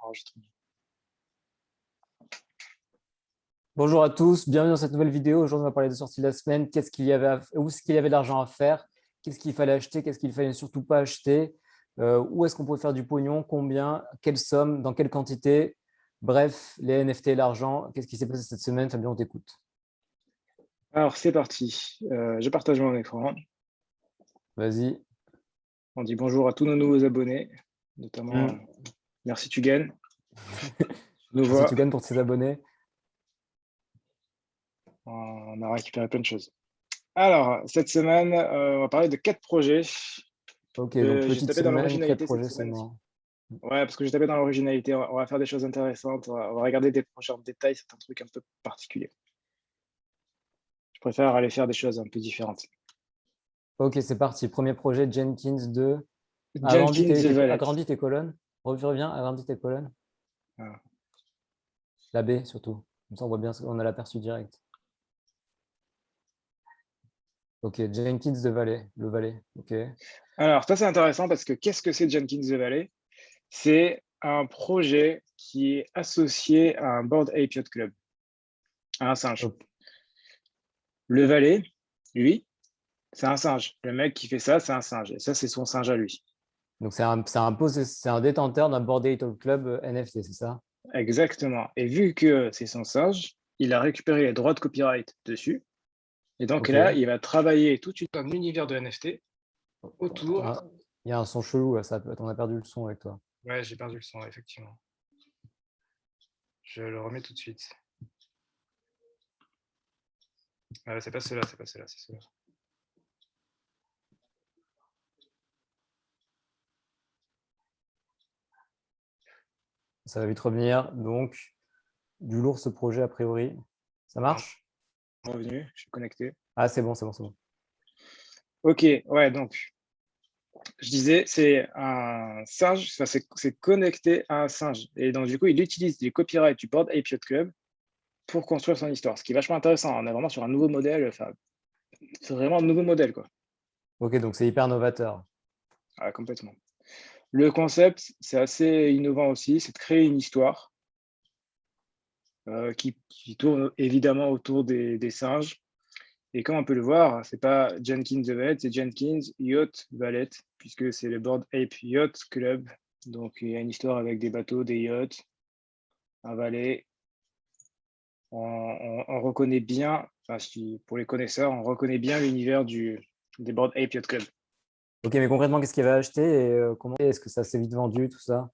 enregistrement. Bonjour à tous, bienvenue dans cette nouvelle vidéo. Aujourd'hui, on va parler des sorties de la semaine. Qu'est-ce qu'il y avait où est-ce qu'il y avait de l'argent à faire? Qu'est-ce qu'il fallait acheter? Qu'est-ce qu'il fallait surtout pas acheter? Où est-ce qu'on pouvait faire du pognon? Combien? Quelle somme? Dans quelle quantité? Bref, les NFT et l'argent. Qu'est-ce qui s'est passé cette semaine? Fabien, on t'écoute. Alors, c'est parti. Je partage mon écran. Vas-y. On dit bonjour à tous nos nouveaux abonnés, notamment Mm. merci Tugan. Nous Merci voit, Tugan pour ses abonnés. on a récupéré plein de choses. Alors, cette semaine, on va parler de 4 projets. Ok, donc J'ai petite tapé dans semaine, 4 l'originalité cette projets, c'est semaine. mort. Ouais, parce que j'ai tapé dans l'originalité. On va faire des choses intéressantes. On va regarder des projets en détail, certains trucs un peu particuliers. Je préfère aller faire des choses un peu différentes. Ok, c'est parti. Premier projet, Jenkins 2. Jenkins the Valet. Agrandis tes colonnes. Reviens, agrandis tes colonnes. Voilà. La B surtout. Comme ça, on voit bien, on a l'aperçu direct. Ok, Jenkins de Valet, le Valet. Ok. Alors, ça, c'est intéressant parce que qu'est-ce que c'est Jenkins the Valet? C'est un projet qui est associé à un Bored Ape Yacht Club, à un singe. Ok. Le valet, lui, c'est un singe. Le mec qui fait ça, c'est un singe. Et ça, c'est son singe à lui. Donc, c'est un détenteur d'un Bored Ape Club NFT, c'est ça? Exactement. Et vu que c'est son singe, il a récupéré les droits de copyright dessus. Et donc Ok. là, il va travailler tout de suite un univers de NFT autour. Ah, il y a un son chelou, là, on a perdu le son avec toi. Ouais, j'ai perdu le son, effectivement. Je le remets tout de suite. C'est pas cela, c'est pas cela, c'est cela. Ça va vite revenir. Donc, du lourd ce projet a priori. Ça marche? Revenu, je suis connecté. Ah, c'est bon, c'est bon, c'est bon. Ok, ouais, donc je disais, c'est un singe, c'est connecté à un singe. Et donc, du coup, il utilise les copyrights du Bored Ape Yacht Club pour construire son histoire, ce qui est vachement intéressant. On est vraiment sur un nouveau modèle, enfin, c'est vraiment un nouveau modèle, quoi. Ok, donc c'est hyper novateur. Ah, complètement. Le concept, c'est assez innovant aussi, c'est de créer une histoire qui tourne évidemment autour des singes. Et comme on peut le voir, c'est pas Jenkins the Valet, c'est Jenkins Yacht Valet, puisque c'est le Bored Ape Yacht Club. Donc, il y a une histoire avec des bateaux, des yachts, un valet. On reconnaît bien, enfin, pour les connaisseurs, on reconnaît bien l'univers des Bored Ape Yacht Club. Ok, mais concrètement, qu'est-ce qu'il va acheter et comment est-ce que ça s'est vite vendu, tout ça?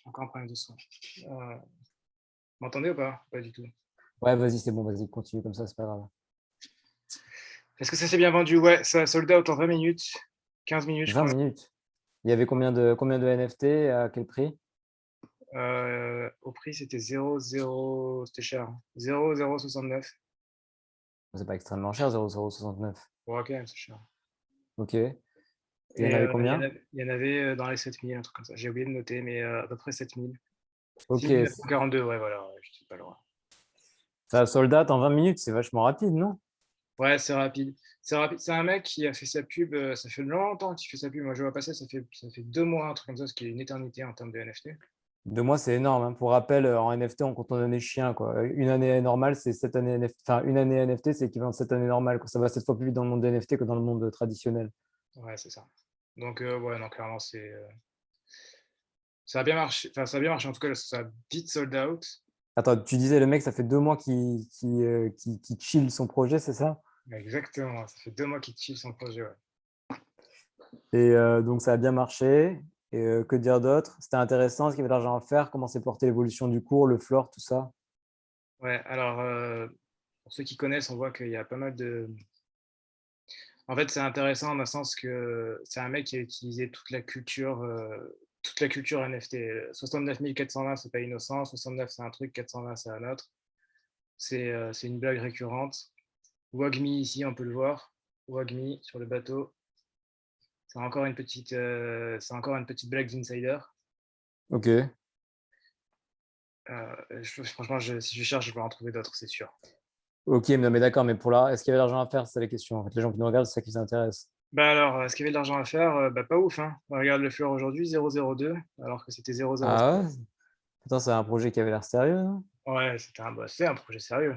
Encore un problème de son. M'entendez ou pas? Pas du tout. Ouais, vas-y, c'est bon, vas-y, continue comme ça, c'est pas grave. Est-ce que ça s'est bien vendu? Ouais, ça a sold out en 20 minutes, 15 minutes, je 20 crois. minutes. Il y avait combien de NFT? À quel prix? Au prix, c'était 0,0, c'était cher. 0,069. C'est pas extrêmement cher, 0,069. Ouais, quand même, c'est cher. Ok. Et il y en Et avait il combien? y en avait dans les 7000, un truc comme ça. J'ai oublié de noter, mais à peu près 7000. Ok. 6942, ouais, voilà, ouais, je suis pas loin. Ça a sold out en 20 minutes, c'est vachement rapide, non? Ouais, c'est rapide. C'est rapide. C'est un mec qui a fait sa pub, ça fait longtemps qu'il fait sa pub. Moi, je vois passer, ça fait 2 mois, un truc comme ça, ce qui est une éternité en termes de NFT. 2 mois, c'est énorme, hein. Pour rappel, en NFT, on compte en années chien, quoi. Une année normale, c'est 7 années NFT. Enfin, une année NFT, c'est équivalent de 7 années normales, quoi. Ça va 7 fois plus vite dans le monde des NFT que dans le monde traditionnel. Ouais, c'est ça. Donc, ouais, non, clairement, ça a bien marché. Enfin, ça a bien marché. En tout cas, ça a vite sold out. Attends, tu disais le mec, ça fait 2 mois qu'il chill son projet, c'est ça? Exactement. Ça fait 2 mois qu'il chill son projet, ouais. Et donc, ça a bien marché. Et que dire d'autre? C'était intéressant, est-ce qu'il y avait de l'argent à faire? Comment s'est portée l'évolution du cours, le floor, tout ça? Ouais, alors, pour ceux qui connaissent, on voit qu'il y a pas mal de. En fait, c'est intéressant dans le sens que c'est un mec qui a utilisé toute la culture NFT. 69 420, c'est pas innocent. 69, c'est un truc. 420, c'est un autre. C'est une blague récurrente. Wagmi, ici, on peut le voir. Wagmi sur le bateau. C'est encore une petite blague d'insider. Ok. Franchement, si je cherche, je vais en trouver d'autres, c'est sûr. Ok, non, mais d'accord, mais pour là, est-ce qu'il y avait de l'argent à faire? C'est la question. En fait, les gens qui nous regardent, c'est ça qui les intéresse. Bah alors, est-ce qu'il y avait de l'argent à faire? Bah pas ouf, hein. On regarde le floor aujourd'hui, 0,02, alors que c'était 0,07. Ah ouais? Pourtant, c'est un projet qui avait l'air sérieux, non? Ouais, c'est un projet sérieux.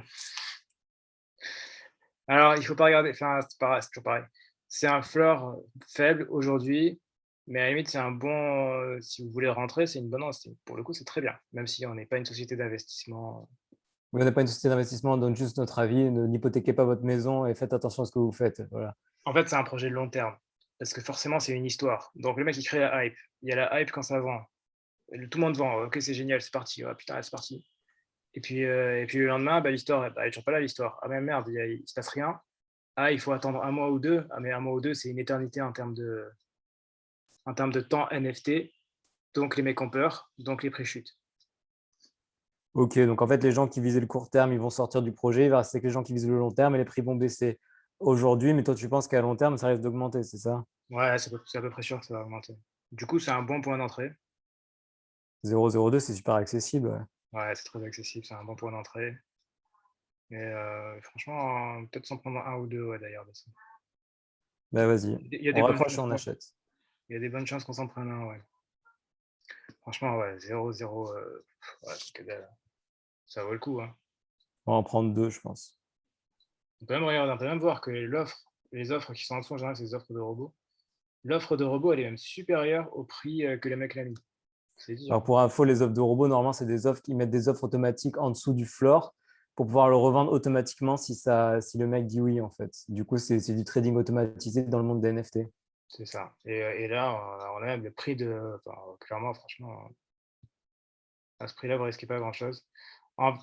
Alors, il faut pas regarder, enfin, c'est pareil, c'est toujours pareil. C'est un floor faible aujourd'hui, mais à la limite, c'est un bon, si vous voulez rentrer, c'est une bonne entrée. Pour le coup, c'est très bien, même si on n'est pas une société d'investissement. On n'est pas une société d'investissement, on donne juste notre avis, n'hypothéquez pas votre maison et faites attention à ce que vous faites. Voilà. En fait, c'est un projet de long terme, parce que forcément, c'est une histoire. Donc le mec, il crée la hype. Il y a la hype quand ça vend. Tout le monde vend. OK, c'est génial, c'est parti. Ah putain, c'est parti. Et puis le lendemain, bah, l'histoire, bah, elle est toujours pas là, l'histoire. Ah mais merde, il se passe rien. Ah, il faut attendre un mois ou deux. Ah mais un mois ou deux, c'est une éternité en termes de temps NFT. Donc les mecs ont peur, donc les prix chutent. Ok, donc en fait, les gens qui visaient le court terme, ils vont sortir du projet, il va rester que les gens qui visent le long terme et les prix vont baisser aujourd'hui, mais toi, tu penses qu'à long terme, ça risque d'augmenter, c'est ça? Ouais, c'est à peu près sûr que ça va augmenter. Du coup, c'est un bon point d'entrée. 0,02, c'est super accessible. Ouais. Ouais, c'est très accessible, c'est un bon point d'entrée. Mais franchement, peut-être s'en prendre un ou deux, ouais, d'ailleurs. De ça. Bah, vas-y, Il y a on des bonnes raccroche et chances, on achète. il y a des bonnes chances qu'on s'en prenne un, ouais. Franchement, ouais, 0-0, ouais, c'est que dalle. Ça vaut le coup, hein. On va en prendre deux, je pense. On peut même regarder, on peut même voir que les offres qui sont en dessous, en général, c'est des offres de robots. L'offre de robot, elle est même supérieure au prix que le mec l'a mis. C'est dit, Alors hein. pour info, les offres de robots, normalement, c'est des offres qui mettent des offres automatiques en dessous du floor pour pouvoir le revendre automatiquement si le mec dit oui, en fait. Du coup, c'est du trading automatisé dans le monde des NFT. C'est ça. Et là, on a même le prix de. Enfin, clairement, franchement, à ce prix-là, vous risquez pas grand-chose. En-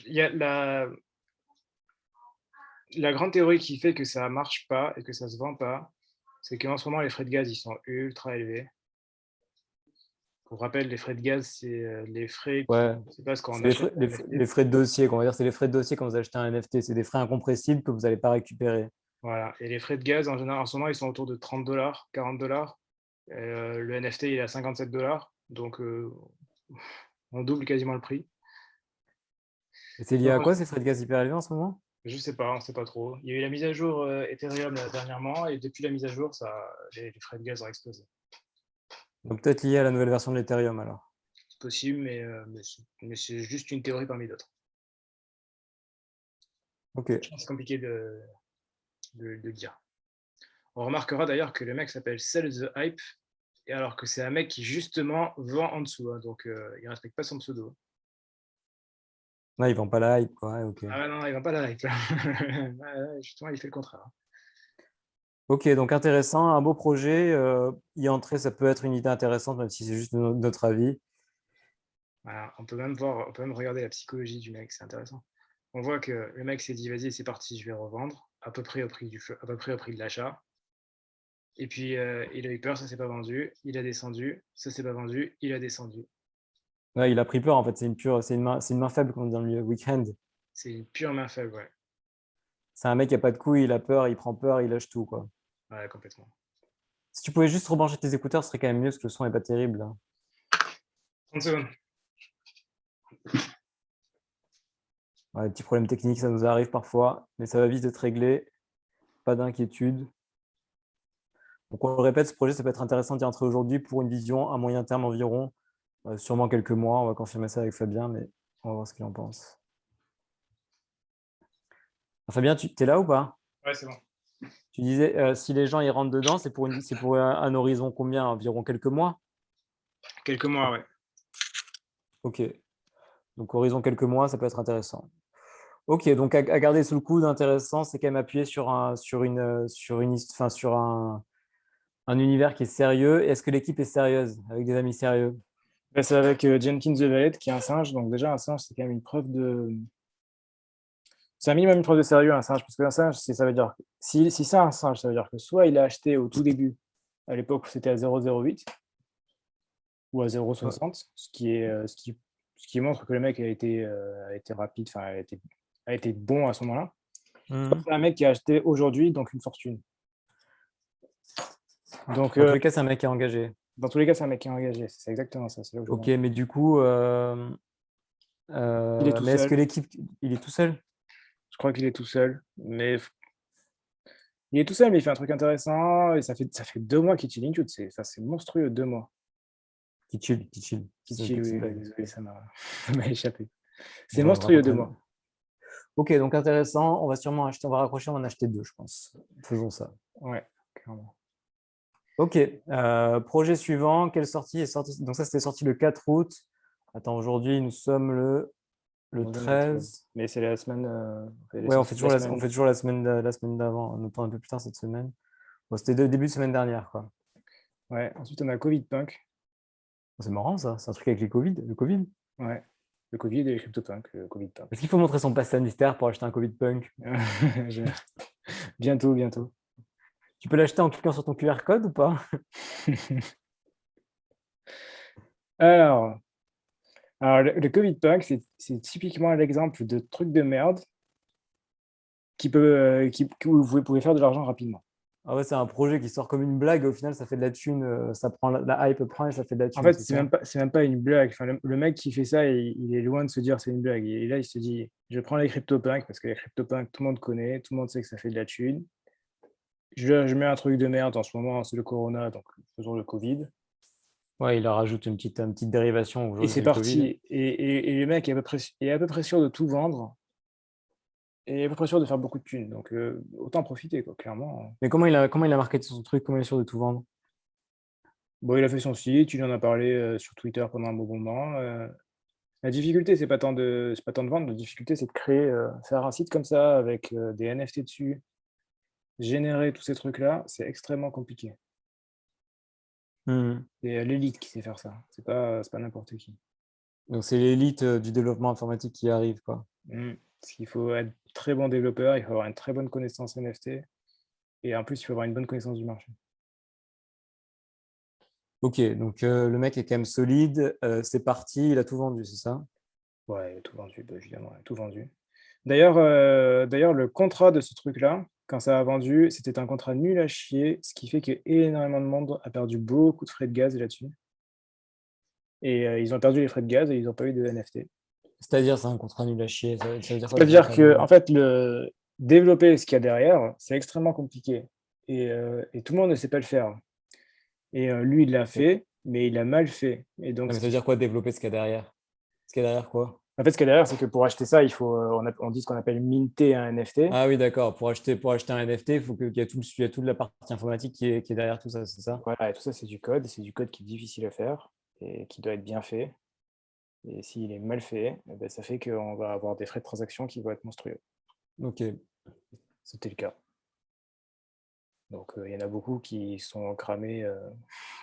Il y a la grande théorie qui fait que ça marche pas et que ça se vend pas, c'est qu'en ce moment, les frais de gaz, ils sont ultra élevés. Pour rappel, les frais de gaz, c'est les frais Ouais, qui se passent quand on c'est achète un les NFT. frais de dossier, on va dire, c'est les frais de dossier quand vous achetez un NFT. C'est des frais incompressibles que vous n'allez pas récupérer. Voilà. Et les frais de gaz, en général, en ce moment, ils sont autour de 30 $, 40 $. Le NFT, il est à 57 $. Donc, on double quasiment le prix. Et c'est lié Donc, à quoi ces frais de gaz hyper élevés en ce moment? je sais pas, on sait pas trop. Il y a eu la mise à jour Ethereum là, dernièrement, et depuis la mise à jour, les frais de gaz ont explosé. Donc peut-être lié à la nouvelle version de l'Ethereum alors. C'est possible, mais c'est juste une théorie parmi d'autres. Ok. C'est compliqué de dire. On remarquera d'ailleurs que le mec s'appelle Sell the Hype, et alors que c'est un mec qui justement vend en dessous, hein, donc il respecte pas son pseudo. Ouais, ils vendent pas la hype, quoi. Ouais, ok. Ah non, il vend pas la hype. Ouais, justement, il fait le contraire. Ok, donc intéressant, un beau projet. Y entrer, ça peut être une idée intéressante, même si c'est juste notre avis. Voilà, on peut même regarder la psychologie du mec, c'est intéressant. On voit que le mec s'est dit, vas-y, c'est parti, je vais revendre, à peu près au prix à peu près au prix de l'achat. Et puis, il a eu peur, ça s'est pas vendu. Il a descendu, ça s'est pas vendu, il a descendu. Ouais, il a pris peur, en fait. C'est une main faible, comme on dit dans le week-end. C'est une pure main faible, ouais. C'est un mec qui a pas de couilles, il a peur, il prend peur, il lâche tout, quoi. Ouais, complètement. Si tu pouvais juste rebrancher tes écouteurs, ce serait quand même mieux, parce que le son est pas terrible, là. 30 secondes. Ouais, petit problème technique, ça nous arrive parfois, mais ça va vite être réglé. Pas d'inquiétude. Donc on le répète, ce projet, ça peut être intéressant d'y entrer aujourd'hui pour une vision à moyen terme environ, sûrement quelques mois. On va confirmer ça avec Fabien, mais on va voir ce qu'il en pense. Fabien, tu es là ou pas? Ouais, c'est bon. Tu disais, si les gens y rentrent dedans, c'est pour un horizon combien? Environ quelques mois? Quelques mois, ouais. Ok. Donc horizon quelques mois, ça peut être intéressant. Ok, donc à garder sous le coude, intéressant, c'est quand même appuyer sur un univers qui est sérieux. Est-ce que l'équipe est sérieuse, avec des amis sérieux? Là, c'est avec Jenkins the Valet, qui est un singe. Donc déjà, un singe, c'est quand même une preuve de. C'est un minimum une preuve de sérieux, un singe, parce qu'un singe, ça veut dire. Si c'est un singe, ça veut dire que soit il a acheté au tout début, à l'époque où c'était à 0,08 ou à Ouais. 0,60, ce qui montre que le mec a été rapide, enfin, a été bon à ce moment-là. Mhm. C'est un mec qui a acheté aujourd'hui, donc une fortune. Donc, Dans tous les cas, c'est un mec qui est engagé. dans tous les cas, c'est un mec qui est engagé. C'est exactement ça. C'est là où je veux en Ok, venir. mais du coup, Il est tout mais est-ce que seul. l'équipe, il est tout seul? Je crois qu'il est tout seul. Mais il est tout seul, mais il fait un truc intéressant. Et ça fait 2 mois qu'il utilise Intuit. C'est monstrueux, 2 mois. Qui chill. Kitschil, oui, désolé, ça m'a ça m'a échappé. C'est On monstrueux de raconterait. moi. Ok, donc intéressant. On va sûrement acheter, on va raccrocher, on va en acheter 2, je pense. Faisons ça. Ouais, clairement. Ok, projet suivant. Quelle sortie est sortie? Donc ça, c'était sorti le 4 août. Attends, aujourd'hui, nous sommes le On donne le 13. 13. Mais c'est la semaine, les Ouais, on sorties fait de la on semaine. fait toujours la semaine d'avant. On attend un peu plus tard cette semaine. Bon, c'était début de semaine dernière, quoi. Ouais, ensuite on a Covid Punk. C'est marrant, ça. C'est un truc avec le Covid. Ouais, le Covid et les CryptoPunk, le Covid Est-ce Punk. qu'il faut montrer son pass sanitaire pour acheter un Covid Punk? Je bientôt, bientôt. Tu peux l'acheter en cliquant sur ton QR code ou pas? Alors le Covid Punk, c'est typiquement l'exemple de truc de merde qui peut, où vous pouvez faire de l'argent rapidement. Ah ouais, c'est un projet qui sort comme une blague. Au final, ça fait de la thune. Ça prend la hype prend et ça fait de la En thune, fait, c'est ça? c'est même pas une blague. Enfin, le mec qui fait ça, il est loin de se dire c'est une blague. Et là, il se dit, je prends les CryptoPunks parce que les CryptoPunks, tout le monde connaît, tout le monde sait que ça fait de la thune. Je mets un truc de merde en ce moment, c'est le Corona, donc faisons le Covid. Ouais, il leur rajoute une petite dérivation. Et Aujourd'hui, c'est c'est le Covid. parti. Et le mec est à peu près sûr de tout vendre et à peu près sûr de faire beaucoup de thunes. Donc autant en profiter, quoi, clairement. Mais comment il a marketé son truc? Comment il est sûr de tout vendre? Bon, il a fait son site, il en a parlé sur Twitter pendant un bon moment. La difficulté, c'est pas tant de vendre, la difficulté, c'est de créer, faire un site comme ça avec des NFT dessus, générer tous ces trucs-là, c'est extrêmement compliqué. Hmm. C'est l'élite qui sait faire ça, c'est pas n'importe qui. Donc, c'est l'élite du développement informatique qui arrive, quoi. Parce qu'il faut être très bon développeur, il faut avoir une très bonne connaissance NFT et en plus, il faut avoir une bonne connaissance du marché. Ok, donc le mec est quand même solide. C'est parti, il a tout vendu, c'est ça? Ouais, tout vendu, bah, évidemment, tout vendu. D'ailleurs, le contrat de ce truc-là, quand ça a vendu, c'était un contrat nul à chier, ce qui fait qu'énormément de monde a perdu beaucoup de frais de gaz là-dessus et ils ont perdu les frais de gaz et ils ont pas eu de NFT. C'est-à-dire, c'est un contrat nul à chier. Ça veut dire quoi ce C'est-à-dire contrat que, nul? en fait, le développer ce qu'il y a derrière, c'est extrêmement compliqué et tout le monde ne sait pas le faire et lui, il l'a Ok. fait, mais il l'a mal fait et donc Non, mais ce ça veut qui dire quoi développer ce qu'il y a derrière? Ce qu'il y a derrière quoi? en fait, ce qu'il y a derrière, c'est que pour acheter ça, il faut, on dit ce qu'on appelle minter un NFT. Ah oui, d'accord. Pour acheter un NFT, il faut qu'il y ait il y a toute la partie informatique qui est derrière tout ça, c'est ça? Voilà et tout ça, c'est du code et c'est du code qui est difficile à faire et qui doit être bien fait et s'il est mal fait, et bah, ça fait qu'on va avoir des frais de transaction qui vont être monstrueux. Ok. C'était le cas. Donc il y en a beaucoup qui sont cramés,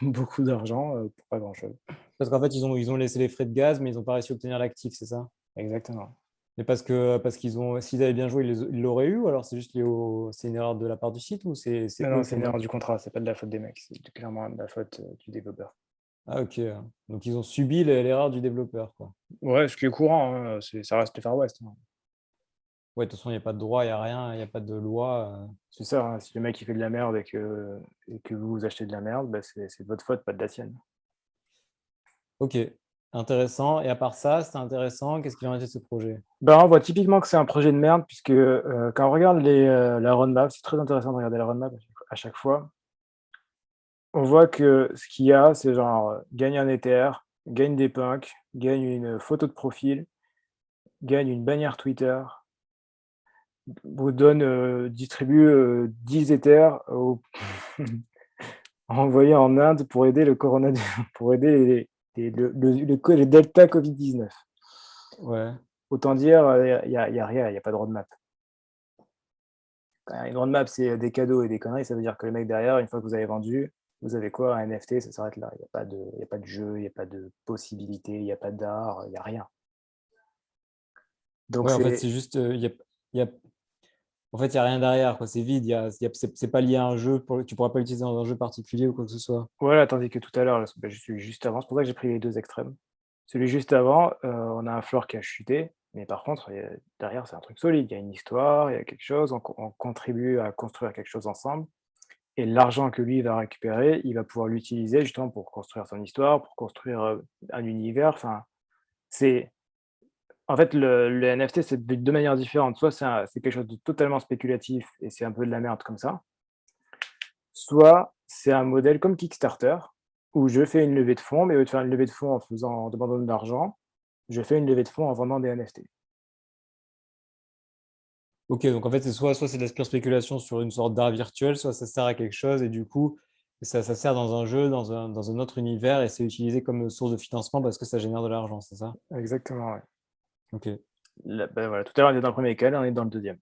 beaucoup d'argent, pour pas grand-chose. Parce qu'en fait, ils ont laissé les frais de gaz, mais ils n'ont pas réussi à obtenir l'actif, c'est ça? Exactement. Mais parce qu'ils ont, s'ils avaient bien joué, ils l'auraient eu, ou alors c'est juste c'est une erreur de la part du site, ou c'est Non, eux non, qui c'est ont une mal. erreur du contrat, c'est pas de la faute des mecs, c'est clairement de la faute, du développeur. Ah ok. Donc ils ont subi l'erreur du développeur, quoi. Ouais, ce qui est courant, hein, ça reste le Far West, hein. Ouais, de toute façon, il n'y a pas de droit, il n'y a rien, il n'y a pas de loi. C'est ça, hein, si le mec il fait de la merde et que vous achetez de la merde, bah, c'est de votre faute, pas de la sienne. Ok, intéressant. Et à part ça, c'était intéressant. Qu'est-ce qu'il en est de ce projet? Bah, on voit typiquement que c'est un projet de merde puisque, quand on regarde la roadmap, c'est très intéressant de regarder la roadmap à chaque fois. On voit que ce qu'il y a, c'est genre, gagne un Ether, gagne des punks, gagne une photo de profil, gagne une bannière Twitter, vous donne, distribue, 10 Ethers aux envoyés en Inde pour aider le corona pour aider le delta Covid-19. Ouais. Autant dire, il y a rien, il y a pas de roadmap. Quand une roadmap, c'est des cadeaux et des conneries, ça veut dire que le mec derrière, une fois que vous avez vendu, vous avez quoi? Un NFT, ça s'arrête là. Il y a pas de jeu, il y a pas de possibilité, il y a pas d'art, il y a rien. Donc Ouais, en fait, c'est c'est juste, il y a- en fait, il y a rien derrière, quoi. C'est vide. C'est pas lié à un jeu. Tu pourras pas l'utiliser dans un jeu particulier ou quoi que ce soit. voilà, tandis que tout à l'heure, là, bah, je suis juste avant, c'est pour ça que j'ai pris les 2 extrêmes. Celui juste avant, on a un floor qui a chuté, mais par contre, derrière, c'est un truc solide. Il y a une histoire, il y a quelque chose, on contribue à construire quelque chose ensemble et l'argent que lui va récupérer, il va pouvoir l'utiliser justement pour construire son histoire, pour construire, un univers. Enfin, c'est en fait, le NFT, c'est de 2 manières différentes. Soit c'est quelque chose de totalement spéculatif et c'est un peu de la merde comme ça, soit c'est un modèle comme Kickstarter où je fais une levée de fonds, mais au lieu de faire une levée de fonds en demandant de l'argent, je fais une levée de fonds en vendant des NFT. Ok, donc en fait, c'est soit c'est de la pure spéculation sur une sorte d'art virtuel, soit ça sert à quelque chose et du coup, ça sert dans un jeu, dans un autre univers et c'est utilisé comme source de financement parce que ça génère de l'argent, c'est ça? Exactement, ouais. Ok. Voilà, tout à l'heure, on était dans le premier cas, là, on est dans le deuxième.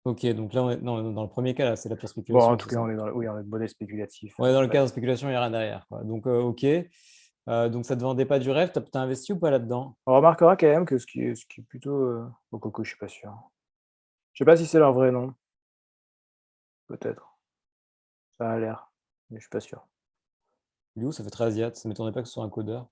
Ok, donc là, non, dans le premier cas, là, c'est la pure Bon, en spéculation, tout c'est cas, ça? on est dans le modèle spéculatif. Ouais, dans le Ouais. cas de spéculation, il n'y a rien derrière, quoi. Donc, ok. Donc, ça ne te vendait pas du rêve, tu as investi ou pas là-dedans? On remarquera quand même que ce qui est plutôt, bon, quoique, je suis pas sûr. Je sais pas si c'est leur vrai nom, peut-être. Ça a l'air, mais je suis pas sûr. Du coup, ça fait très asiat, ça ne m'étonnerait pas que ce soit un codeur.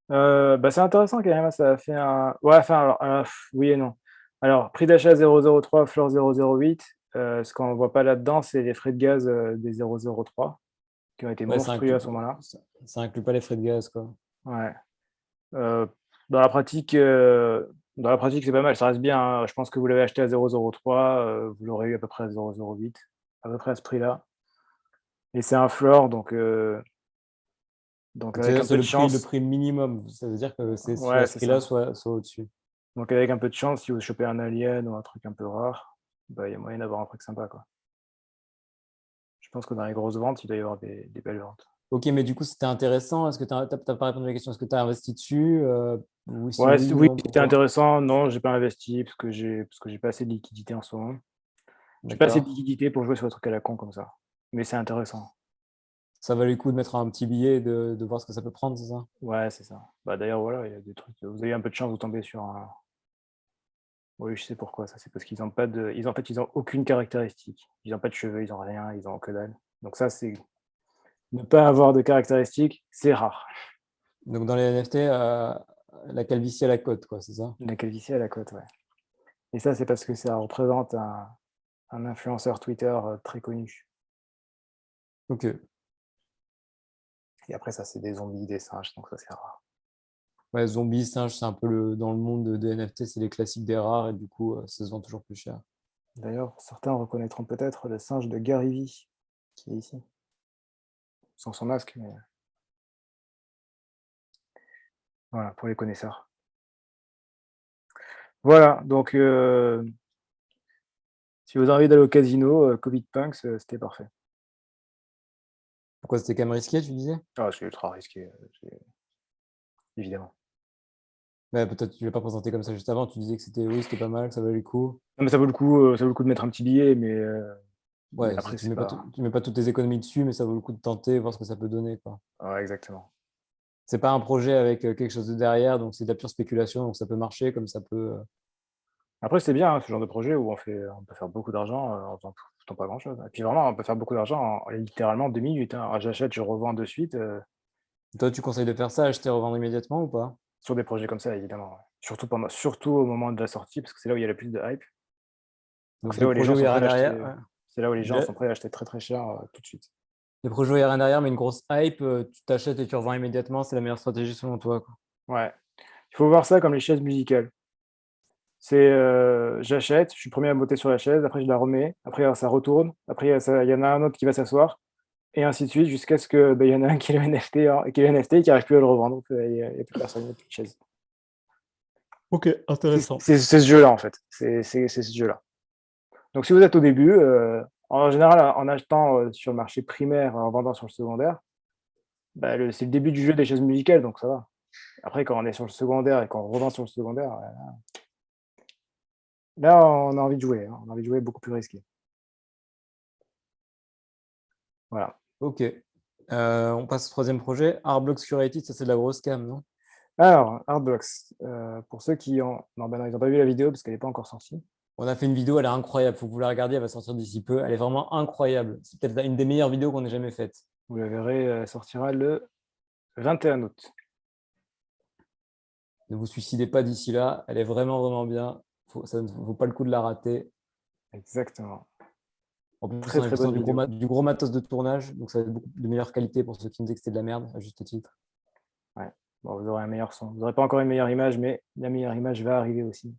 Bah, c'est intéressant quand même, ça a fait un ouais, enfin, alors, oui et non. Alors, prix d'achat 0,03, floor 0,08, ce qu'on voit pas là-dedans, c'est les frais de gaz, des 0,03 qui ont été Ouais, ça monstrueux inclut, à ce moment-là. ça inclut pas les frais de gaz, quoi. Ouais, heu, dans la pratique, c'est pas mal, ça reste bien, hein. Je pense que vous l'avez acheté à 0,03, vous l'aurez eu à peu près à 0,08, à peu près à ce prix-là et c'est un floor donc Donc, avec c'est-à-dire un que c'est peu de le chance prix minimum. Ça veut dire que c'est soit ouais, ce c'est prix-là, ça. soit au-dessus. Donc avec un peu de chance, si vous chopez un alien ou un truc un peu rare, bah, il y a moyen d'avoir un truc sympa, quoi. Je pense que dans les grosses ventes, il doit y avoir des belles ventes. Ok, mais du coup, c'était intéressant. Est-ce que tu n'as pas répondu à la question? Est-ce que tu as investi dessus? Oui, si Ouais, oui, oui, non, c'était pourquoi? intéressant. Non, j'ai pas investi parce que j'ai pas assez de liquidité en ce moment. J'ai pas assez de D'accord. liquidité pour jouer sur des trucs à la con comme ça. Mais c'est intéressant. Ça valait le coup de mettre un petit billet et de voir ce que ça peut prendre, c'est ça? Ouais, c'est ça. Bah, d'ailleurs, voilà, il y a des trucs, vous avez un peu de chance, vous tombez sur un oui, je sais pourquoi ça, c'est parce qu'ils ont pas de ils en fait, ils ont aucune caractéristique. Ils ont pas de cheveux, ils ont rien, ils ont que dalle. Donc ça, c'est ne pas avoir de caractéristiques, c'est rare. Donc, dans les NFT, la calvitie à la côte, quoi, c'est ça? La calvitie à la côte, ouais. Et ça, c'est parce que ça représente un influenceur Twitter, très connu. Ok. Et après ça, c'est des zombies, des singes, donc ça, c'est rare. Ouais, zombie, singe, c'est un peu dans le monde des NFT, c'est les classiques des rares et du coup, ça se vend toujours plus cher. D'ailleurs, certains reconnaîtront peut-être le singe de Gary Vee, qui est ici, sans son masque, mais voilà, pour les connaisseurs. Voilà, donc si vous avez envie d'aller au casino, Covid Punks, c'était parfait. Pourquoi c'était quand même risqué, tu disais? Ah, c'est ultra risqué, évidemment. Ouais, peut-être tu ne l'as pas présenté comme ça juste avant, tu disais que c'était oui, c'était pas mal, que ça valait le coup. Non, mais ça vaut le coup de mettre un petit billet, mais Ouais, après tu c'est mets pas pas tu mets pas toutes tes économies dessus, mais ça vaut le coup de tenter, voir ce que ça peut donner, quoi. ouais, exactement. C'est pas un projet avec quelque chose de derrière, donc c'est de la pure spéculation, donc ça peut marcher comme ça peut. Après, c'est bien, hein, ce genre de projet où on peut faire beaucoup d'argent, en faisant pas grand-chose. Et puis vraiment, on peut faire beaucoup d'argent en littéralement 2 minutes, hein. Ah, j'achète, je revends de suite, Toi, tu conseilles de faire ça, acheter, revendre immédiatement ou pas? sur des projets comme ça, évidemment, ouais. Surtout au moment de la sortie, parce que c'est là où il y a le plus de hype. Donc Donc c'est là les où les projets gens où il y sont a prêts rien à acheter, derrière, ouais. c'est là où les gens Les, sont prêts à acheter très, très cher, tout de suite. les projets où il y a rien derrière, mais une grosse hype, tu t'achètes et tu revends immédiatement, c'est la meilleure stratégie selon toi, quoi. Ouais. Il faut voir ça comme les chaises musicales. C'est, j'achète, je suis le 1er à monter sur la chaise, après je la remets, après ça retourne, après il y en a un autre qui va s'asseoir et ainsi de suite jusqu'à ce que, bah, il y en a un qui ait le NFT, hein, qui ait le NFT et qui arrive plus à le revendre, donc il y a plus personne, il y a plus de chaise. Ok, C'est intéressant. c'est c'est ce jeu-là, en fait, c'est ce jeu-là. Donc si vous êtes au début, en général, en achetant, sur le marché primaire, en vendant sur le secondaire, bah, c'est le début du jeu des chaises musicales, donc ça va. Après quand on est sur le secondaire et qu'on revend sur le secondaire, là on a envie de jouer, hein, on a envie de jouer beaucoup plus risqué. Voilà. Ok. On passe au troisième projet. Arblox Curated, ça c'est de la grosse cam, non? Alors, Artblocks, pour ceux qui ont non, bah, non, ils ont pas vu la vidéo parce qu'elle est pas encore sortie. On a fait une vidéo, elle est incroyable. Faut que vous la regardiez, elle va sortir d'ici peu. Elle est vraiment incroyable. C'est peut-être une des meilleures vidéos qu'on ait jamais faites. Vous la verrez, elle sortira le 21 août. Ne vous suicidez pas d'ici là. Elle est vraiment, vraiment bien. Ça ne vaut pas le coup de la rater. Exactement. En plus, Très, on a très besoin bonne vidéo. du gros matos de tournage. Donc, ça va être beaucoup de meilleure qualité pour ceux qui nous disaient que c'était de la merde, à juste titre. Ouais. Bon, vous aurez un meilleur son. Vous aurez pas encore une meilleure image, mais la meilleure image va arriver aussi.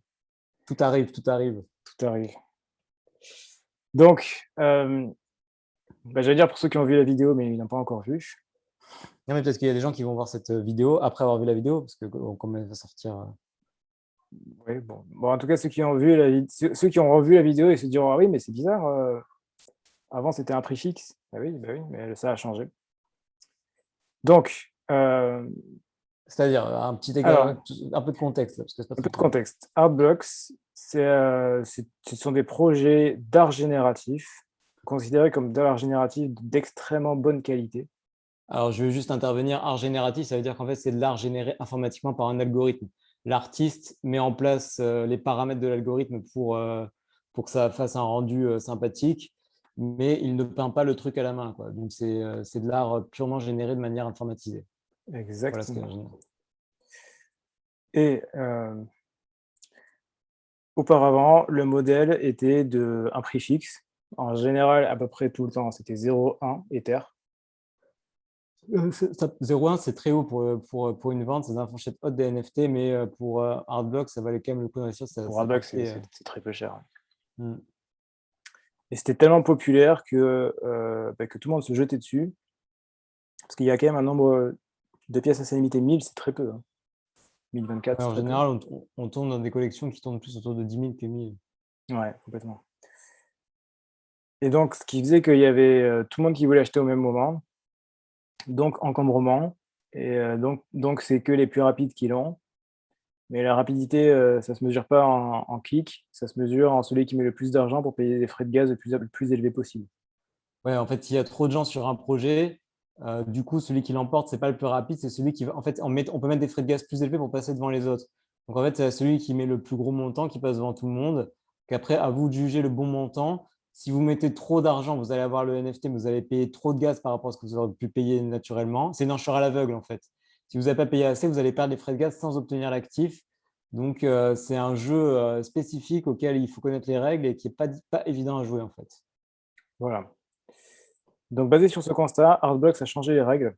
Tout arrive, tout arrive. Tout arrive. Donc, Bah, j'allais dire pour ceux qui ont vu la vidéo, mais ils n'ont pas encore vu. Non, mais peut-être qu'il y a des gens qui vont voir cette vidéo après avoir vu la vidéo, parce que comme elle va sortir. Oui, bon. Bon, en tout cas, ceux qui ont vu ceux qui ont revu la vidéo, ils se diront: «Ah oui, mais c'est bizarre, avant c'était un prix fixe». Bah oui, mais ça a changé. Donc, C'est-à-dire un petit alors, un peu de contexte, parce que c'est pas un très peu de clair. contexte. Artblocks, ce sont des projets d'art génératif, considérés comme de l'art génératif d'extrêmement bonne qualité. Alors, je veux juste intervenir. Art génératif, ça veut dire qu'en fait, c'est de l'art généré informatiquement par un algorithme. L'artiste met en place les paramètres de l'algorithme pour que ça fasse un rendu sympathique, mais il ne peint pas le truc à la main, quoi. Donc, c'est de l'art purement généré de manière informatisée. Voilà ce qu'est l'art Exactement. génératif. Et auparavant, le modèle était un prix fixe. En général, à peu près tout le temps, c'était 0,1 Ether. 0,1, c'est très haut pour une vente. C'est dans la fourchette haute des NFT, mais pour Artblock, ça valait quand même le coup d'investir. Pour Ça Artblocks, partait. c'est très peu cher. Hmm. Et c'était tellement populaire que tout le monde se jetait dessus. Parce qu'il y a quand même un nombre de pièces assez limité. 1000, c'est très peu. 1024, Ouais, c'est en très peu. général, on tourne dans des collections qui tournent plus autour de 10 000 que 1000. Ouais, complètement. Et donc, ce qui faisait qu'il y avait tout le monde qui voulait acheter au même moment. Donc, encombrement. Et donc c'est que les plus rapides qui l'ont. Mais la rapidité, ça se mesure pas en clics, ça se mesure en celui qui met le plus d'argent pour payer les frais de gaz le plus élevés possible. Ouais, en fait, s'il y a trop de gens sur un projet, du coup, celui qui l'emporte, c'est pas le plus rapide, c'est celui qui va. En fait, on peut mettre des frais de gaz plus élevés pour passer devant les autres. Donc, en fait, c'est celui qui met le plus gros montant qui passe devant tout le monde. Qu'après, à vous de juger le bon montant. Si vous mettez trop d'argent, vous allez avoir le NFT, mais vous allez payer trop de gaz par rapport à ce que vous auriez pu payer naturellement. C'est une enchère à l'aveugle, en fait. Si vous n'avez pas payé assez, vous allez perdre les frais de gaz sans obtenir l'actif. Donc, c'est un jeu spécifique auquel il faut connaître les règles et qui n'est pas évident à jouer, en fait. Voilà. Donc basé sur ce constat, Artblocks a changé les règles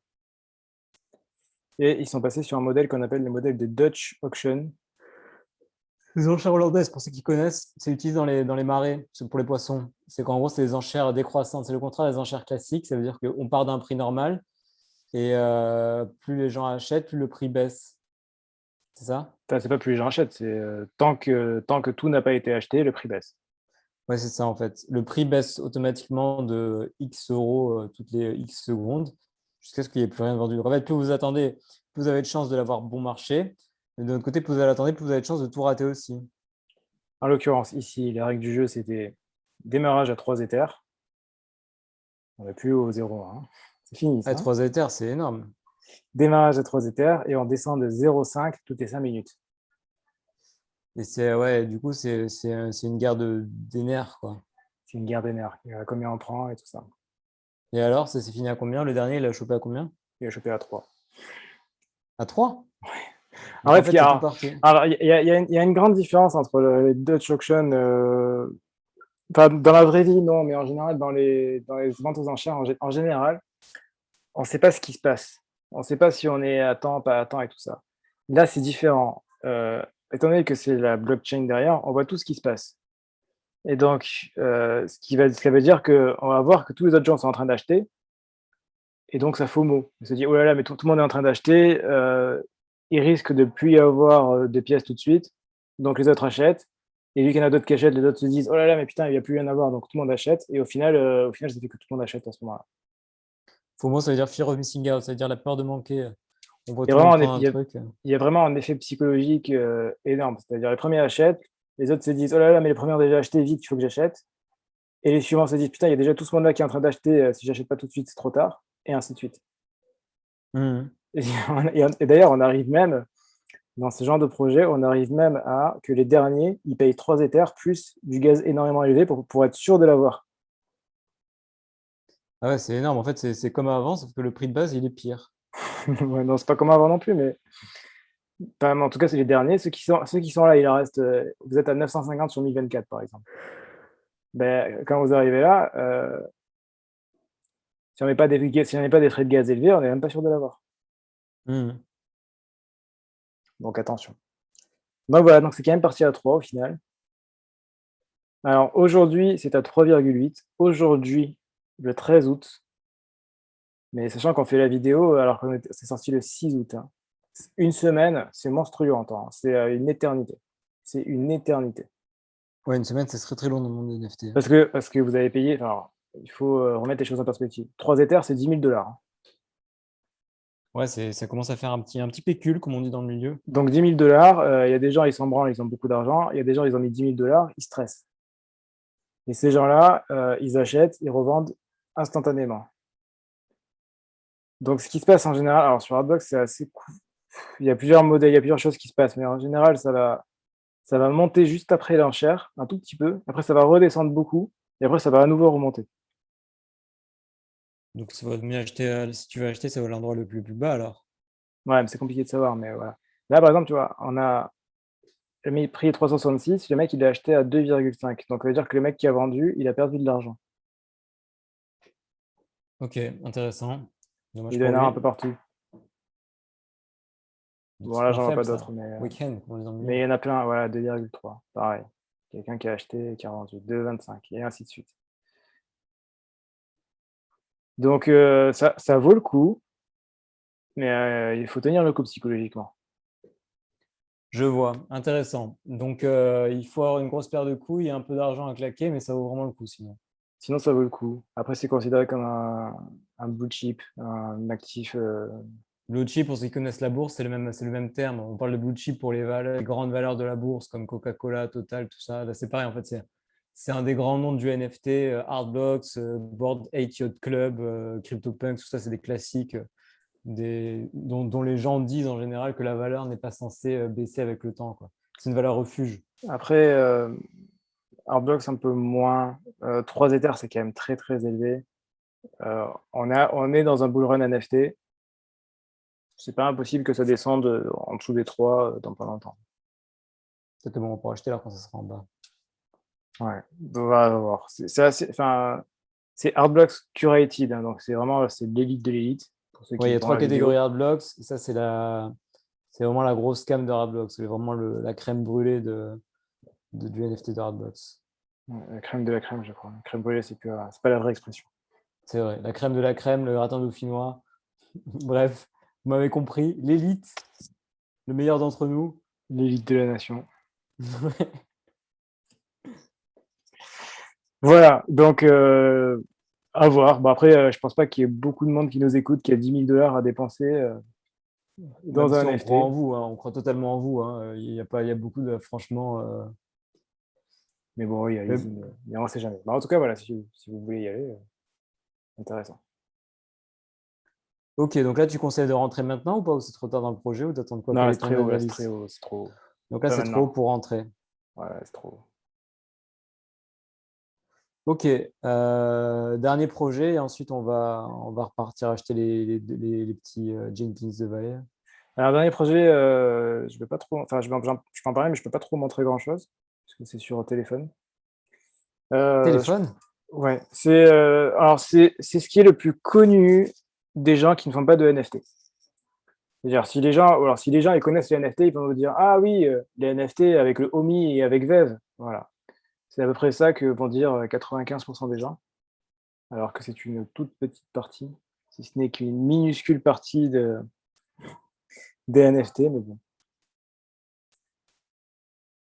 et ils sont passés sur un modèle qu'on appelle le modèle de Dutch Auction. Les enchères hollandaises, pour ceux qui connaissent, c'est utilisé dans les marais pour les poissons. C'est qu'en gros, c'est des enchères décroissantes. C'est le contraire des enchères classiques. Ça veut dire qu'on part d'un prix normal et plus les gens achètent, plus le prix baisse. C'est ça? C'est pas plus les gens achètent, c'est tant que tout n'a pas été acheté, le prix baisse. Oui, c'est ça en fait. Le prix baisse automatiquement de X euros toutes les X secondes jusqu'à ce qu'il n'y ait plus rien de vendu. Donc, en fait, plus vous attendez, plus vous avez de chances de l'avoir bon marché. Mais de l'autre côté, plus vous attendez, plus vous avez de chances de tout rater aussi. En l'occurrence, ici, les règles du jeu, c'était démarrage à 3 Ethers. On n'est plus au 0,1. C'est fini ça. 3 Ethers, c'est énorme. Démarrage à 3 Ethers et on descend de 0,5 toutes les 5 minutes. Et ouais, du coup, c'est une guerre des nerfs, quoi. C'est une guerre des nerfs. Combien on prend et tout ça. Et alors, ça s'est fini à combien? Le dernier, il a chopé à combien? Il a chopé à 3. À 3? En Donc, en fait, fait, c'est tout parti. il y a une grande différence entre les Dutch Auction, dans la vraie vie, non, mais en général, dans les ventes aux enchères, en général, on ne sait pas ce qui se passe. On ne sait pas si on est à temps, pas à temps et tout ça. Là, c'est différent. Étant donné que c'est la blockchain derrière, on voit tout ce qui se passe. Et donc, ça veut dire qu'on va voir que tous les autres gens sont en train d'acheter. Et donc, ça FOMO. On se dit, oh là là, mais tout le monde est en train d'acheter. Il risque de ne plus y avoir de pièces tout de suite. Donc, les autres achètent. Et vu qu'il y en a d'autres qui achètent, les autres se disent, oh là là, mais putain, il n'y a plus rien à voir. Donc, tout le monde achète. Et au final, ça fait que tout le monde achète à ce moment-là. FOMO, ça veut dire fear of missing out, ça veut dire la peur de manquer. On voit Il y a tout le monde vraiment prendre un truc. il y a vraiment un effet psychologique énorme. C'est-à-dire, les premiers achètent. Les autres se disent, oh là là, mais les premiers ont déjà acheté, vite, il faut que j'achète. Et les suivants se disent, putain, il y a déjà tout ce monde-là qui est en train d'acheter. Si j'achète pas tout de suite, c'est trop tard. Et ainsi de suite. Mhm. Et d'ailleurs, on arrive même, dans ce genre de projet, on arrive même à que les derniers, ils payent 3 Ethers plus du gaz énormément élevé pour être sûr de l'avoir. Ah ouais, c'est énorme. En fait, c'est comme avant, sauf que le prix de base, il est pire. Ouais, non, c'est pas comme avant non plus, mais en tout cas, c'est les derniers. Ceux qui sont là, il en reste. Vous êtes à 950 sur 1024, par exemple. Ben, quand vous arrivez là, si on n'est pas des frais de gaz élevés, on n'est même pas sûr de l'avoir. Mhm. Donc attention. Donc voilà, donc c'est quand même parti à 3 au final. Alors aujourd'hui, c'est à 3,8. Aujourd'hui, le 13 août. Mais sachant qu'on fait la vidéo alors que c'est sorti le 6 août. Hein. Une semaine, c'est monstrueux en temps. Hein. C'est une éternité. C'est une éternité. Ouais, une semaine, c'est très très long dans le monde des NFT. Parce que vous avez payé, enfin, il faut remettre les choses en perspective. 3 Ethers, c'est 10 000 $. Hein. Ouais, ça commence à faire un petit pécule, comme on dit dans le milieu. Donc 10 000 $, il y a des gens, ils s'en branlent, ils ont beaucoup d'argent. Il y a des gens, ils ont mis 10 000 $, ils stressent. Et ces gens-là, ils achètent, ils revendent instantanément. Donc ce qui se passe en général, alors sur Hardbox, c'est assez cool. Il y a plusieurs modèles, il y a plusieurs choses qui se passent, mais en général, ça va monter juste après l'enchère, un tout petit peu. Après, ça va redescendre beaucoup, et après, ça va à nouveau remonter. Donc, ça va mieux acheter, si tu veux acheter, ça va à l'endroit le plus bas alors. Ouais, mais c'est compliqué de savoir, mais voilà. Là, par exemple, tu vois, on a le prix 366, le mec, il l'a acheté à 2,5. Donc, ça veut dire que le mec qui a vendu, il a perdu de l'argent. Ok, intéressant. Dommage Il doit y en pour avoir lui. un peu partout. Donc, Bon, c'est là, point j'en vois pas faible, ça. d'autres, Week-end, comme on dit dans le mais il milieu. y en a plein, voilà, 2,3. Pareil. Quelqu'un qui a acheté, qui a vendu 2,25, et ainsi de suite. Donc, ça vaut le coup, mais il faut tenir le coup psychologiquement. Je vois, intéressant. Donc, il faut avoir une grosse paire de couilles et un peu d'argent à claquer, mais ça vaut vraiment le coup sinon. Sinon, ça vaut le coup. Après, c'est considéré comme un blue chip, un actif. Blue chip, pour ceux qui connaissent la bourse, c'est le même terme. On parle de blue chip pour les grandes valeurs de la bourse, comme Coca-Cola, Total, tout ça. Là, c'est pareil, en fait, c'est un des grands noms du NFT, Hardblocks, Bored Ape Yacht Club, CryptoPunks, tout ça, c'est des classiques dont les gens disent en général que la valeur n'est pas censée baisser avec le temps, quoi. C'est une valeur refuge. Après, Hardblocks, un peu moins. 3 Ethers, c'est quand même très, très élevé. On est dans un bull run NFT. C'est pas impossible que ça descende en dessous des 3 dans pas longtemps. Peut-être que bon, on pourra acheter là quand ça sera en bas. Ouais, on va voir. C'est Hardblocks curated, hein, donc c'est vraiment l'élite de l'élite. Pour ceux Oui, il qui y a font 3 la catégories vidéo. Hardblocks. Et ça, c'est vraiment la grosse cam de Hardblocks. C'est vraiment la crème brûlée du NFT de Hardblocks. Ouais, la crème de la crème, je crois. La crème brûlée, c'est pas la vraie expression. C'est vrai, la crème de la crème, le gratin dauphinois. Bref, vous m'avez compris. L'élite, le meilleur d'entre nous. L'élite de la nation. Voilà, donc à voir. Bon, après, je pense pas qu'il y ait beaucoup de monde qui nous écoute, qui a 10 000 $ à dépenser dans Même un si on croit NFT. en vous, hein, on croit totalement en vous, hein. Il y a beaucoup de, franchement. Mais bon, oui, Mais- allez-y, mais on ne sait jamais. Bah, en tout cas, voilà, si vous voulez y aller, intéressant. Ok, donc là, tu conseilles de rentrer maintenant ou pas, ou c'est trop tard dans le projet, ou d'attendre quoi? Non, Quelle là, est c'est ton très haut, là, c'est très analyse? haut, c'est trop haut. Donc là, Pas c'est trop haut maintenant. pour rentrer. Ouais, c'est trop haut. Ok, dernier projet, et ensuite on va repartir acheter les petits Jenkins de Valley. Alors, dernier projet, je vais pas trop, enfin, je peux en parler, mais je peux pas trop montrer grand-chose, parce que c'est sur téléphone. Euh, je- Téléphone? ouais, alors c'est ce qui est le plus connu des gens qui ne font pas de NFT. C'est-à-dire, si les gens ils connaissent les NFT, ils vont vous dire: «Ah oui, les NFT avec le Homie et avec Vev». Voilà. C'est à peu près ça que vont dire 95 des gens, alors que c'est une toute petite partie, si ce n'est qu'une minuscule partie des NFT, mais bon.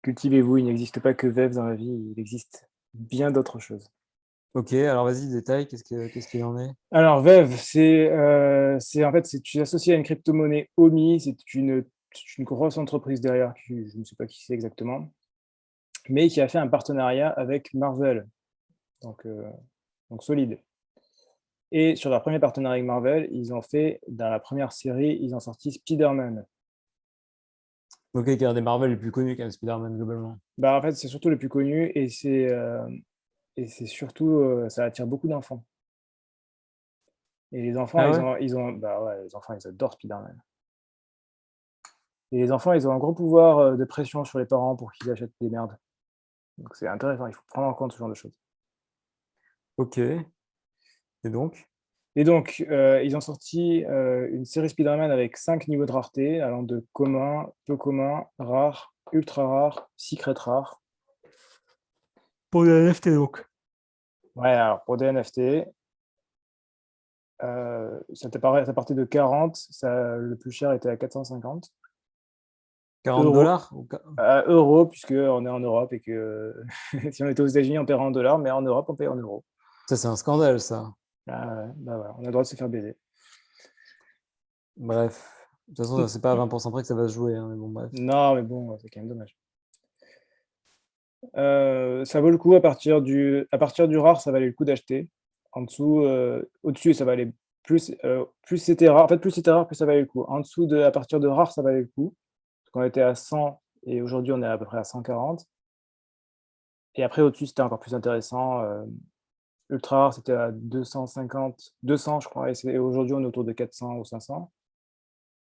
Cultivez-vous, il n'existe pas que Vev dans la vie, il existe bien d'autres choses. Ok, alors vas-y, détail, qu'est-ce qu'il en est? Alors Vev, en fait, tu associes à une crypto-monnaie Omi, c'est une grosse entreprise derrière, je ne sais pas qui c'est exactement, mais qui a fait un partenariat avec Marvel, donc, donc solide. Et sur leur premier partenariat avec Marvel, dans la première série, ils ont sorti Spider-Man. Ok, qui est un des Marvel les plus connus quand même, Spider-Man globalement. Bah, en fait, c'est surtout le plus connu et c'est surtout, ça attire beaucoup d'enfants. Et les enfants, Ah ouais? bah ouais, les enfants, ils adorent Spider-Man. Et les enfants, ils ont un gros pouvoir de pression sur les parents pour qu'ils achètent des merdes. Donc c'est intéressant, il faut prendre en compte ce genre de choses. Ok, et donc? Et donc, ils ont sorti une série Spider-Man avec 5 niveaux de rareté, allant de commun, peu commun, rare, ultra rare, secret rare. Pour les NFT donc. Ouais, alors pour des NFT. Ça partait de 40, le plus cher était à 450 40 euros. dollars Euros, puisqu'on est en Europe et que si on était aux États-Unis, on paierait en dollars, mais en Europe, on paye en euros. Ça, c'est un scandale, ça. Bah voilà, on a le droit de se faire baiser. Bref. De toute façon, c'est pas à 20% près que ça va se jouer, hein, mais bon, bref. Non, mais bon, c'est quand même dommage. Ça vaut le coup à partir du rare, ça valait le coup d'acheter. En dessous, au-dessus, ça valait plus c'était rare, en fait, plus c'était rare, plus ça valait le coup. En dessous à partir de rare, ça valait le coup. Parce qu'on était à 100 et aujourd'hui, on est à peu près à 140. Et après, au-dessus, c'était encore plus intéressant. Ultra rare, c'était à 250, 200, je crois, et aujourd'hui, on est autour de 400 ou 500.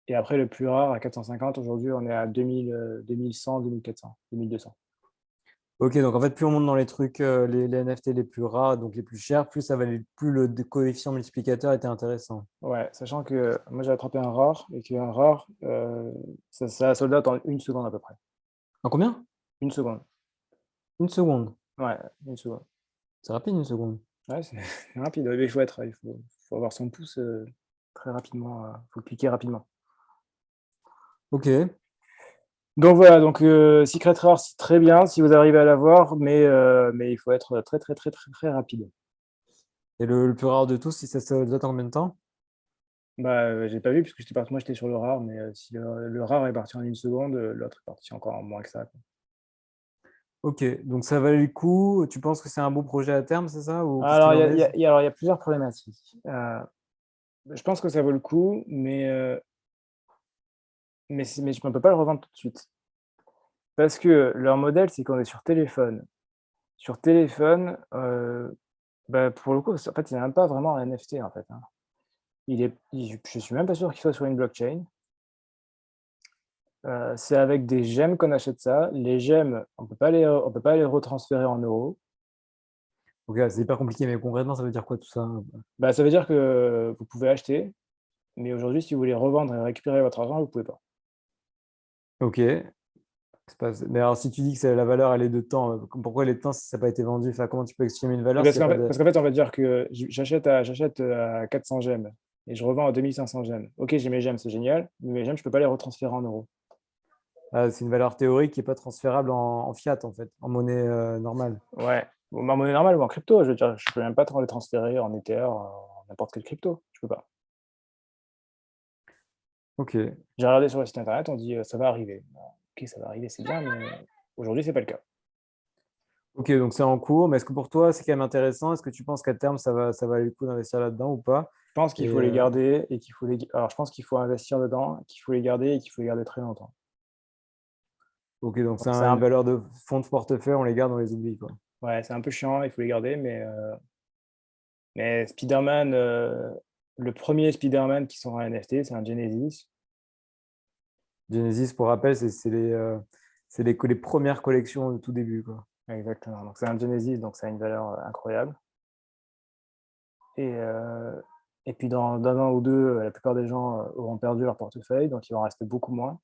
Et après, le plus rare, à 450, aujourd'hui, on est à 2000, 2100, 2400, 2200. Ok, donc en fait, plus on monte dans les trucs, les NFT les plus rares, donc les plus chers, plus ça valait, plus le coefficient multiplicateur était intéressant. Ouais, sachant que moi, j'ai attrapé un rare et qu'un rare, ça sold out en 1 seconde à peu près. En combien? 1 seconde. 1 seconde. Ouais, 1 seconde. C'est rapide, 1 seconde. Ouais, c'est c'est rapide. Ouais, mais il faut avoir son pouce, très rapidement, faut cliquer rapidement. Ok. Donc voilà, donc Secret Rare, c'est très bien si vous arrivez à l'avoir, mais il faut être très, très, très, très, très rapide. Et le plus rare de tous, si ça date en combien de temps? Bah, j'ai pas vu puisque moi j'étais sur le rare, mais si le rare est parti en 1 seconde, l'autre est parti encore en moins que ça, quoi. Ok, donc ça valait le coup. Tu penses que c'est un bon projet à terme, c'est ça? Ou qu'est-ce Alors qu'il il y en a est? alors il y a plusieurs problématiques. Je pense que ça vaut le coup, mais je ne peux pas le revendre tout de suite. Parce que leur modèle, c'est qu'on est sur téléphone. Sur téléphone, bah, pour le coup, en fait, c'est même pas vraiment un NFT, en fait, hein. Je suis même pas sûr qu'il soit sur une blockchain. C'est avec des gemmes qu'on achète ça. Les gemmes, on peut pas les retransférer en euros. Ok, c'est hyper compliqué, mais concrètement, ça veut dire quoi tout ça? Bah, ça veut dire que vous pouvez acheter, mais aujourd'hui, si vous voulez revendre et récupérer votre argent, vous pouvez pas. Ok. Mais alors, si tu dis que la valeur, elle est de temps, pourquoi elle est de temps si ça n'a pas été vendu? Enfin, comment tu peux estimer une Mais valeur s'il n'y a pas de. parce qu'en fait, on va dire que j'achète à 400 gemmes et je revends à 2500 gemmes. OK, j'ai mes gemmes, c'est génial, mais mes gemmes, je peux pas les retransférer en euros. Ah, c'est une valeur théorique qui n'est pas transférable en fiat, en fait, en monnaie normale. Ouais, bon, en monnaie normale ou en crypto, je veux dire, je peux même pas les transférer en Ether, en n'importe quelle crypto, je peux pas. Ok. J'ai regardé sur le site internet, on dit, ça va arriver. OK, ça va arriver, c'est bien, mais aujourd'hui, c'est pas le cas. Ok, donc c'est en cours, mais est-ce que pour toi, c'est quand même intéressant? Est-ce que tu penses qu'à terme, ça va aller le coup d'investir là-dedans ou pas? Je pense qu'il Et, faut les garder et alors je pense qu'il faut investir dedans, qu'il faut les garder et qu'il faut les garder très longtemps. ok, donc Donc c'est une valeur de fonds de portefeuille, on les garde, on les oublie, quoi. ouais, c'est un peu chiant, il faut les garder, mais Spider-Man, le premier Spider-Man qui sort en NFT, c'est un Genesis. Genesis, pour rappel, c'est les premières collections au tout début, quoi. Exactement, donc c'est un Genesis, donc ça a une valeur, incroyable et et puis dans 1 an ou 2, la plupart des gens, auront perdu leur portefeuille, donc il va en rester beaucoup moins.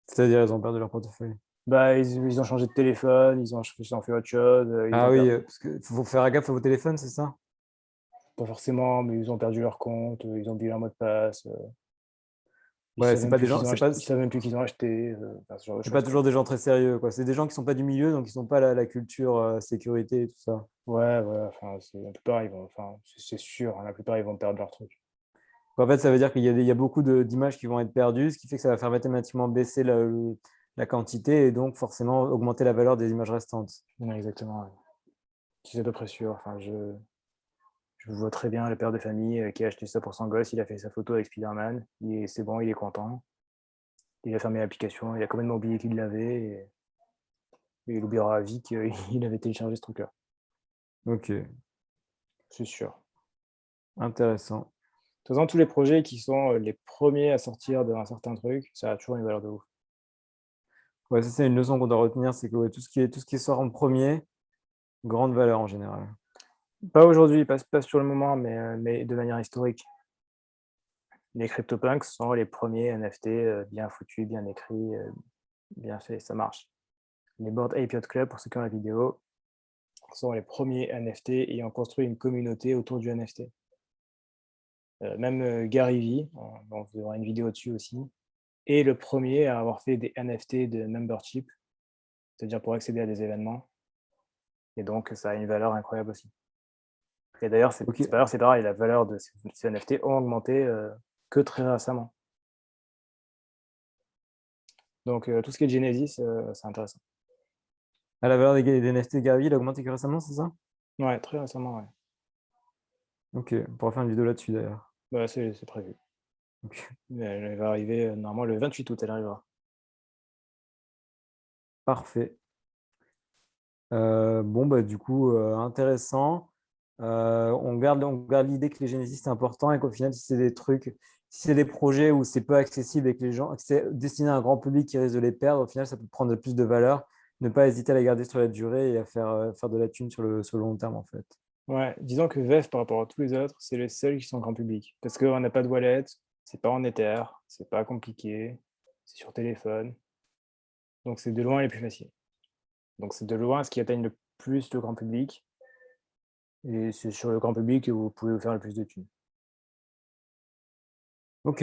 C'est-à-dire, ils ont perdu leur portefeuille. Bah, ils ont changé de téléphone, ils ont fait autre chose, ils Ah ont oui, perdu parce qu'il faut faire gaffe à vos téléphones, c'est ça? pas forcément, mais ils ont perdu leur compte, ils ont oublié leur mot de passe, Ouais, c'est pas des gens, ils savent même plus qu'ils ont acheté, enfin ce genre de c'est pas choses, quoi. toujours des gens très sérieux, quoi. C'est des gens qui sont pas du milieu, donc ils sont pas la culture sécurité et tout ça. Ouais, voilà, enfin, la plupart, c'est sûr, hein, la plupart, ils vont perdre leur truc. En fait, ça veut dire il y a beaucoup d'images qui vont être perdues, ce qui fait que ça va faire mathématiquement baisser la quantité et donc forcément augmenter la valeur des images restantes. Ouais, exactement, ouais. C'est à peu près sûr, enfin, je vois très bien le père de famille, qui a acheté ça pour son gosse, il a fait sa photo avec Spider-Man, c'est bon, il est content. Il a fermé l'application, il a complètement oublié qu'il l'avait et il oubliera à vie qu'il avait téléchargé ce truc-là, Ok, c'est sûr. intéressant. De toute façon, tous les projets qui sont, les premiers à sortir d'un certain truc, ça a toujours une valeur de ouf. Ouais, ça, c'est une leçon qu'on doit retenir, c'est que ouais, tout ce qui sort en premier, grande valeur en général. Pas aujourd'hui, pas sur le moment, mais de manière historique. Les CryptoPunks sont les premiers NFT, bien foutus, bien écrits, bien faits, ça marche. Les Bored Ape Yacht Club, pour ceux qui ont la vidéo, sont les premiers NFT ayant construit une communauté autour du NFT. Même Gary Vee, on fera une vidéo dessus aussi, est le premier à avoir fait des NFT de membership, c'est-à-dire pour accéder à des événements. Et donc, ça a une valeur incroyable aussi. Et d'ailleurs, c'est Ok. pareil, la valeur de ces NFT ont augmenté que très récemment. Donc, tout ce qui est Genesis, c'est intéressant. À la valeur des NFT de Gary, il a augmenté que récemment, c'est ça? Ouais, très récemment, ouais. Ok, on pourra faire une vidéo là-dessus d'ailleurs. Bah, c'est prévu. Ok, Elle va arriver normalement le 28 août, elle arrivera. parfait. Bon, bah, du coup, intéressant. On garde l'idée que les Genesis, c'est important et qu'au final, si c'est des trucs, si c'est des projets où c'est peu accessible et que les gens, que c'est destiné à un grand public qui risque de les perdre, au final, ça peut prendre plus de valeur. Ne pas hésiter à les garder sur la durée et à faire de la thune sur le long terme, en fait. Ouais, disons que VEF, par rapport à tous les autres, c'est les seuls qui sont grand public. Parce qu'on n'a pas de wallet, c'est pas en Ether, c'est pas compliqué, c'est sur téléphone. Donc, c'est de loin les plus faciles. Donc, c'est de loin ce qui atteigne le plus le grand public. Et c'est sur le grand public que vous pouvez vous faire le plus de thunes. Ok.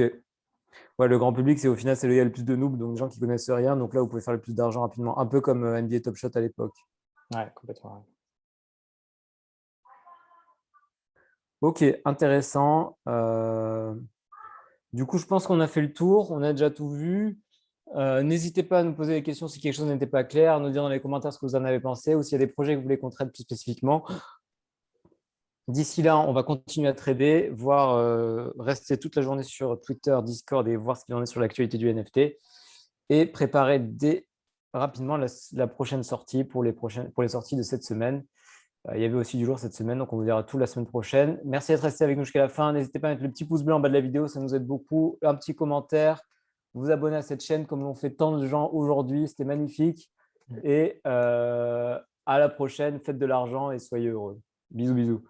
Ouais, le grand public, c'est au final, c'est là où il y a le plus de noobs, donc des gens qui connaissent rien. Donc là, vous pouvez faire le plus d'argent rapidement, un peu comme NBA Top Shot à l'époque. Ouais, complètement. Ok, intéressant. Du coup, je pense qu'on a fait le tour, on a déjà tout vu. N'hésitez pas à nous poser des questions si quelque chose n'était pas clair, à nous dire dans les commentaires ce que vous en avez pensé ou s'il y a des projets que vous voulez qu'on traite plus spécifiquement. D'ici là, on va continuer à trader, voir, rester toute la journée sur Twitter, Discord et voir ce qu'il en est sur l'actualité du NFT et préparer rapidement la prochaine sortie pour les sorties de cette semaine. Il y avait aussi du jour cette semaine, donc on vous dira tout la semaine prochaine. Merci d'être resté avec nous jusqu'à la fin. N'hésitez pas à mettre le petit pouce bleu en bas de la vidéo, ça nous aide beaucoup. Un petit commentaire, vous abonner à cette chaîne comme l'ont fait tant de gens aujourd'hui. C'était magnifique. Et à la prochaine, faites de l'argent et soyez heureux. Bisous, bisous.